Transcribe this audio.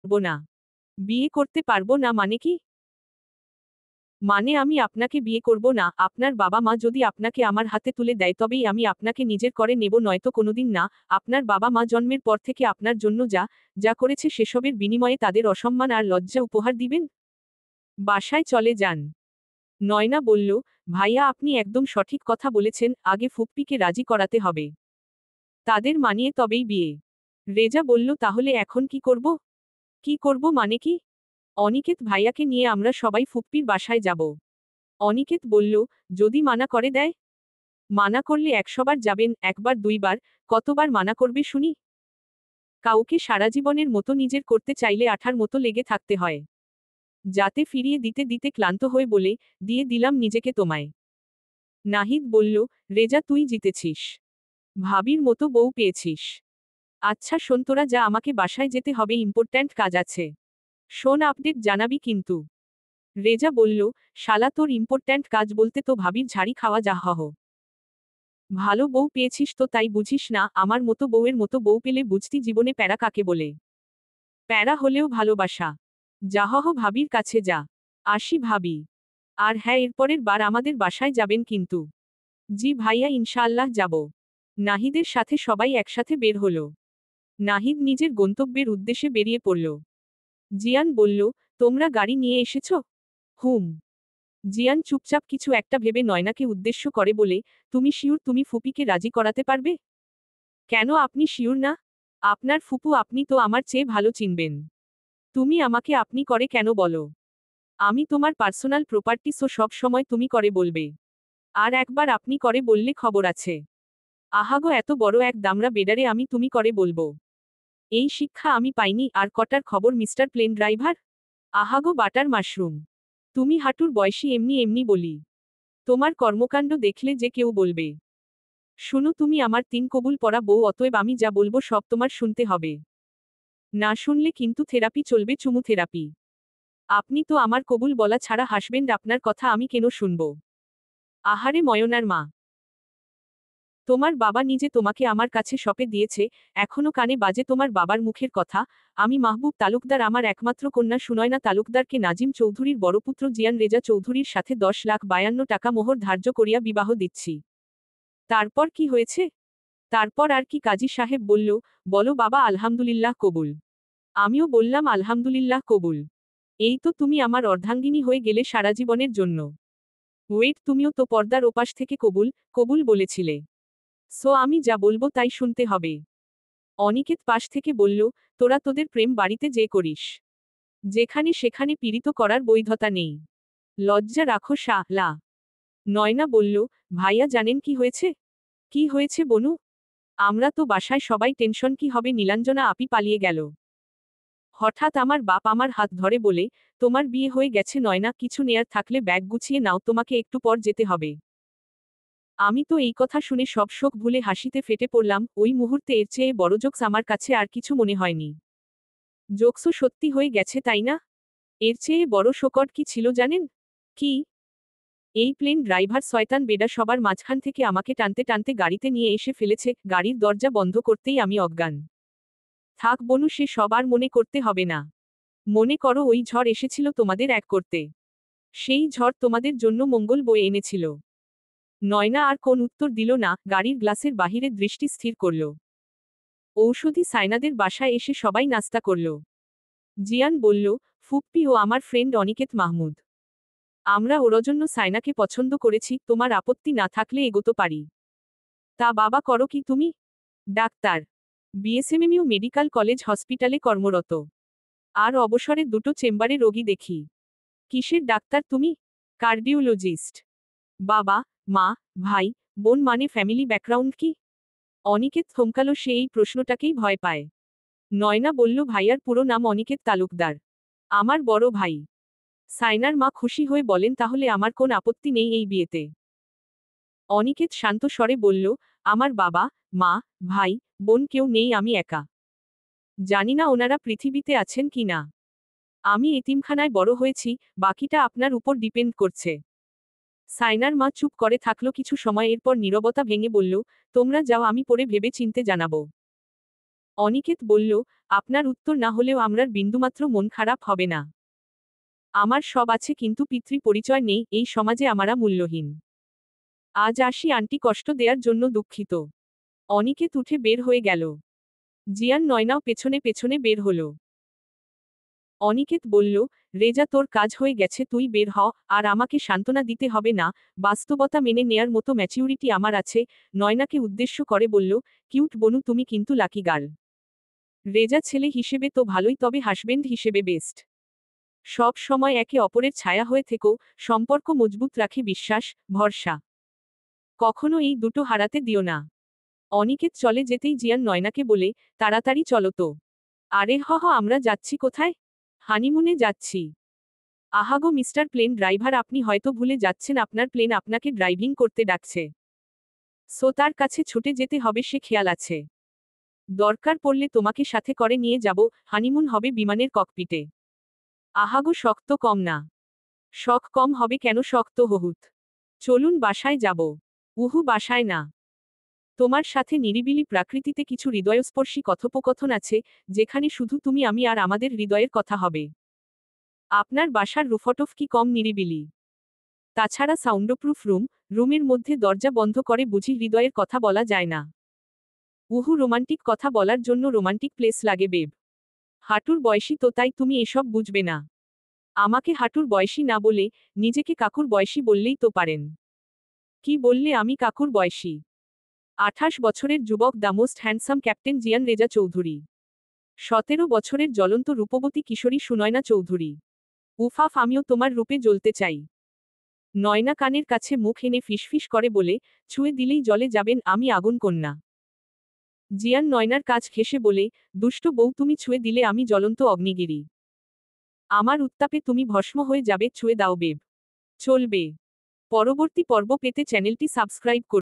পারবো না। বিয়ে করতে পারবো না মানে কি? মানে আমি আপনাকে বিয়ে করব না, আপনার বাবা মা যদি আপনাকে আমার হাতে তুলে দেয় তবেই আমি আপনাকে নিজের করে নেব, নয়তো কোনোদিন না। আপনার বাবা মা জন্মের পর থেকে আপনার জন্য যা যা করেছে সেসবের বিনিময়ে তাদের অসম্মান আর লজ্জা উপহার দিবেন? বাসায় চলে যান। নয়না বলল, ভাইয়া আপনি একদম সঠিক কথা বলেছেন, আগে ফুপ্পিকে রাজি করাতে হবে। তাদের মানিয়ে তবেই বিয়ে। রেজা বলল, তাহলে এখন কি করব? কি করব মানে কি? অনিকেত ভাইয়াকে নিয়ে আমরা সবাই ফুপ্পির বাসায় যাব। অনিকেত বলল, যদি মানা করে দেয়? মানা করলে 100 বার যাবেন, একবার দুইবার, কতবার মানা করবে শুনি? কাউকে সারা জীবনের মতো নিজের করতে চাইলে আঠার মতো লেগে থাকতে হয়। যাতে ফিরিয়ে দিতে দিতে ক্লান্ত হয়ে বলে, দিয়ে দিলাম নিজেকে তোমায়। নাহিদ বলল, রেজা তুই জিতেছিস। ভাবির মতো বউ পেয়েছিস। আচ্ছা শোন, তোরা যা, আমাকে বাসায় যেতে হবে, ইম্পর্ট্যান্ট কাজ আছে। শোন, আপডেট জানাবি কিন্তু। রেজা বলল, শালা তোর ইম্পর্ট্যান্ট কাজ বলতে তো ভাবির ঝাড়ি খাওয়া যা হহ। ভালো বউ পেয়েছিস তো তাই বুঝিস না, আমার মতো বউয়ের মতো বউ পেলে বুঝতি জীবনে প্যারা কাকে বলে। প্যারা হলেও ভালোবাসা। যাহহ ভাবির কাছে যা। আসি ভাবি। আর হ্যাঁ, এরপরের বার আমাদের বাসায় যাবেন কিন্তু। জি ভাইয়া, ইনশাআল্লাহ যাব। নাহিদের সাথে সবাই একসাথে বের হলো। নাহিদ নিজের গন্তব্যের উদ্দেশ্যে বেরিয়ে পড়ল। জিয়ান বলল, তোমরা গাড়ি নিয়ে এসেছ? হুম। জিয়ান চুপচাপ কিছু একটা ভেবে নয়নাকে উদ্দেশ্য করে বলে, তুমি শিওর তুমি ফুপিকে রাজি করাতে পারবে? কেন আপনি শিওর না? আপনার ফুপু আপনি তো আমার চেয়ে ভালো চিনবেন। তুমি আমাকে আপনি করে কেন বলো? আমি তোমার পার্সোনাল প্রপার্টি, সো সব সময় তুমি করে বলবে। আর একবার আপনি করে বললে খবর আছে। আহাগো, এত বড় এক দামড়া বেডারে আমি তুমি করে বলবো? এই শিক্ষা আমি পাইনি, আর কটার খবর মিস্টার প্লেন ড্রাইভার? আহাগো বাটার মাশরুম। তুমি হাঁটুর বয়সী এমনি এমনি বলি। তোমার কর্মকাণ্ড দেখলে যে কেউ বলবে। শুনো, তুমি আমার 3 কবুল পরা বউ, অতএব আমি যা বলবো সব তোমার শুনতে হবে। না শুনলে কিন্তু থেরাপি চলবে, চুমু থেরাপি। আপনি তো আমার কবুল বলা ছাড়া হাসবেন, আপনার কথা আমি কেন শুনব? আহারে ময়নার মা, তোমার বাবা নিজে তোমাকে আমার কাছে সঁপে দিয়েছে, এখনো কানে বাজে তোমার বাবার মুখের কথা। আমি মাহবুব তালুকদার আমার একমাত্র কন্যা সুনয়না তালুকদারকে নাজিম চৌধুরীর বড়পুত্র জিয়ান রেজা চৌধুরীর সাথে 10,52,000 টাকা মোহর ধার্য করিয়া বিবাহ দিচ্ছি। তারপর কি হয়েছে? তারপর আর কি? কাজী সাহেব বলল, বলো বাবা, আলহামদুলিল্লাহ কবুল। আমিও বললাম আলহামদুলিল্লাহ কবুল। এই তো তুমি আমার অর্ধাঙ্গিনী হয়ে গেলে সারা জীবনের জন্য। ওয়েট, তুমিও তো পর্দার ওপাশ থেকে কবুল কবুল বলেছিলে। সো আমি যা বলবো তাই শুনতে হবে। অনিকেত পাশ থেকে বলল, তোরা তোদের প্রেম বাড়িতে যে করিস, যেখানে সেখানে পীড়িত করার বৈধতা নেই। লজ্জা রাখো শালা। নয়না বলল, ভাইয়া জানেন কি হয়েছে? কি হয়েছে বনু? আমরা তো বাসায় সবাই টেনশন, কি হবে, নীলাঞ্জনা আপি পালিয়ে গেল। হঠাৎ আমার বাপ আমার হাত ধরে বলে, তোমার বিয়ে হয়ে গেছে নয়না, কিছু নেয়ার থাকলে ব্যাগ গুছিয়ে নাও, তোমাকে একটু পর যেতে হবে। আমি তো এই কথা শুনে সব শোক ভুলে হাসিতে ফেটে পড়লাম, ওই মুহূর্তে এর চেয়ে বড় জোকস আমার কাছে আর কিছু মনে হয়নি। জোকসও সত্যি হয়ে গেছে তাই না? এর চেয়ে বড় শোকট কি ছিল জানেন? কি? এই প্লেন ড্রাইভার শয়তান বেডা সবার মাঝখান থেকে আমাকে টানতে টানতে গাড়িতে নিয়ে এসে ফেলেছে, গাড়ির দরজা বন্ধ করতেই আমি অজ্ঞান। থাক বনু, সে সব আর মনে করতে হবে না। মনে করো ওই ঝড় এসেছিল তোমাদের এক করতে। সেই ঝড় তোমাদের জন্য মঙ্গল বয়ে এনেছিল। নয়না আর কোন উত্তর দিল না, গাড়ির গ্লাসের বাহিরে দৃষ্টি স্থির করল। ঔষধি সাইনাদের বাসায় এসে সবাই নাস্তা করল। জিয়ান বলল, ফুপ্পি ও আমার ফ্রেন্ড অনিকেত মাহমুদ। আমরা ওর জন্য সাইনাকে পছন্দ করেছি, তোমার আপত্তি না থাকলে এগোতে পারি। তা বাবা, করো কি তুমি? ডাক্তার। বিএসএমএমইউ মেডিকেল কলেজ হসপিটালে কর্মরত। আর অবসরে দুটো চেম্বারে রোগী দেখি। কিসের ডাক্তার তুমি? কার্ডিওলজিস্ট। বাবা, মা, ভাই, বোন মানে ফ্যামিলি ব্যাকগ্রাউন্ড কি? অনিকেত থমকালো, সে এই প্রশ্নটাকেই ভয় পায়। নয়না বলল, ভাইয়ার পুরো নাম অনিকেত তালুকদার। আমার বড় ভাই। সাইনার মা খুশি হয়ে বলেন, তাহলে আমার কোন আপত্তি নেই এই বিয়েতে। অনিকেত শান্ত স্বরে বলল, আমার বাবা, মা, ভাই, বোন কেউ নেই, আমি একা। জানি না ওনারা পৃথিবীতে আছেন কি না। আমি এতিমখানায় বড় হয়েছি, বাকিটা আপনার উপর ডিপেন্ড করছে। সাইনার মা চুপ করে থাকলো কিছু সময়, এরপর নীরবতা ভেঙে বলল, তোমরা যাও, আমি পরে ভেবে চিনতে জানাবো। অনিকেত বলল, আপনার উত্তর না হলেও আমরার বিন্দুমাত্র মন খারাপ হবে না। আমার সব আছে কিন্তু পিতৃ পরিচয় নেই, এই সমাজে আমারা মূল্যহীন। আজ আসি আন্টি, কষ্ট দেওয়ার জন্য দুঃখিত। অনিকেত উঠে বের হয়ে গেল। জিয়ান নয়নাও পেছনে পেছনে বের হলো। অনিকেত বলল, রেজা তোর কাজ হয়ে গেছে, তুই বের হ, আর আমাকে সান্ত্বনা দিতে হবে না, বাস্তবতা মেনে নেয়ার মতো ম্যাচিউরিটি আমার আছে। নয়নাকে উদ্দেশ্য করে বলল, কিউট বনু, তুমি কিন্তু লাকি গার্ল। রেজা ছেলে হিসেবে তো ভালোই, তবে হাসবেন্ড হিসেবে বেস্ট। সব সময় একে অপরের ছায়া হয়ে থেকো, সম্পর্ক মজবুত রাখে বিশ্বাস, ভরসা। কখনো এই দুটো হারাতে দিও না। অনিকেত চলে যেতেই জিয়ান নয়নাকে বলে, তাড়াতাড়ি চলো তো। আরে হ হ, আমরা যাচ্ছি কোথায়? হানিমুনে যাচ্ছি। আহাগো মিস্টার প্লেন ড্রাইভার, আপনি হয়তো ভুলে যাচ্ছেন আপনার প্লেন আপনাকে ড্রাইভিং করতে ডাকছে। সো তার কাছে ছুটে যেতে হবে, সে খেয়াল আছে। দরকার পড়লে তোমাকে সাথে করে নিয়ে যাব, হানিমুন হবে বিমানের ককপিটে। আহাগো শক্ত কম না। শখ কম হবে কেন, শক্ত বহুত। চলুন বাসায় যাব। উহু, বাসায় না। তোমার সাথে নিরিবিলি প্রাকৃতিতে কিছু হৃদয়স্পর্শী কথোপকথন আছে, যেখানে শুধু তুমি আমি আর আমাদের হৃদয়ের কথা হবে। আপনার বাসার রুফটপ কি কম নিরিবিলি? তাছাড়া সাউন্ডপ্রুফ রুমের মধ্যে দরজা বন্ধ করে বুঝি হৃদয়ের কথা বলা যায় না? উহু, রোমান্টিক কথা বলার জন্য রোমান্টিক প্লেস লাগে বেব। হাঁটুর বয়সী তো, তাই তুমি এসব বুঝবে না। আমাকে হাঁটুর বয়সী না বলে, নিজেকে কাকুর বয়সী বললেই তো পারেন। কি বললে আমি কাকুর বয়সী? 28 বছরের যুবক, দ্য মোস্ট হ্যান্ডসাম ক্যাপ্টেন জিয়ান রেজা চৌধুরী। 17 বছরের জ্বলন্ত রূপবতী কিশোরী সুনয়না চৌধুরী। উফাফ, আমিও তোমার রূপে জ্বলতে চাই। নয়না কানের কাছে মুখ এনে ফিসফিস করে বলে, ছুঁয়ে দিলেই জলে যাবেন, আমি আগুন কন্যা। জিয়ান নয়নার কাজ ঘেঁষে বলে, দুষ্ট বউ, তুমি ছুঁয়ে দিলে আমি জ্বলন্ত অগ্নিগিরি। আমার উত্তাপে তুমি ভস্ম হয়ে যাবে, ছুঁয়ে দাও বেব। চলবে। পরবর্তী পর্ব পেতে চ্যানেলটি সাবস্ক্রাইব করুন।